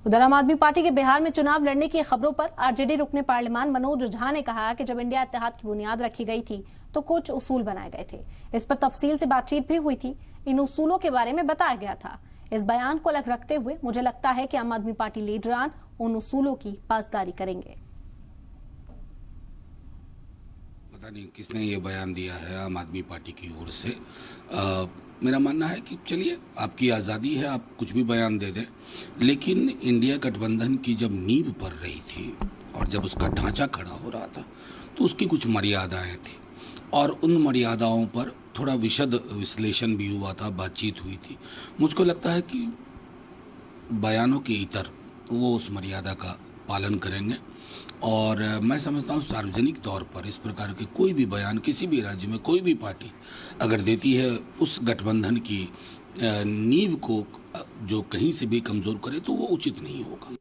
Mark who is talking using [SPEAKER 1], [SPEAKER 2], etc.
[SPEAKER 1] उधर आम आदमी पार्टी के बिहार में चुनाव लड़ने की खबरों पर आरजेडी रुकने पार्लियामान मनोज झा ने कहा कि जब इंडिया इत्तेहाद की बुनियाद रखी गई थी तो कुछ उसूल बनाए गए थे। इस पर तफसील से बातचीत भी हुई थी। इन उसूलों के बारे में बताया गया था। इस बयान को अलग रखते हुए मुझे लगता है कि आम आदमी पार्टी लीडरान उन उसूलों की पासदारी करेंगे।
[SPEAKER 2] पता नहीं किसने ये बयान दिया है आम आदमी पार्टी की ओर से। मेरा मानना है कि चलिए, आपकी आज़ादी है, आप कुछ भी बयान दे दें, लेकिन इंडिया गठबंधन की जब नींव पड़ रही थी और जब उसका ढांचा खड़ा हो रहा था तो उसकी कुछ मर्यादाएं थी और उन मर्यादाओं पर थोड़ा विशद विश्लेषण भी हुआ था, बातचीत हुई थी। मुझको लगता है कि बयानों के इतर वो उस मर्यादा का पालन करेंगे और मैं समझता हूँ सार्वजनिक तौर पर इस प्रकार के कोई भी बयान किसी भी राज्य में कोई भी पार्टी अगर देती है उस गठबंधन की नींव को जो कहीं से भी कमज़ोर करे तो वो उचित नहीं होगा।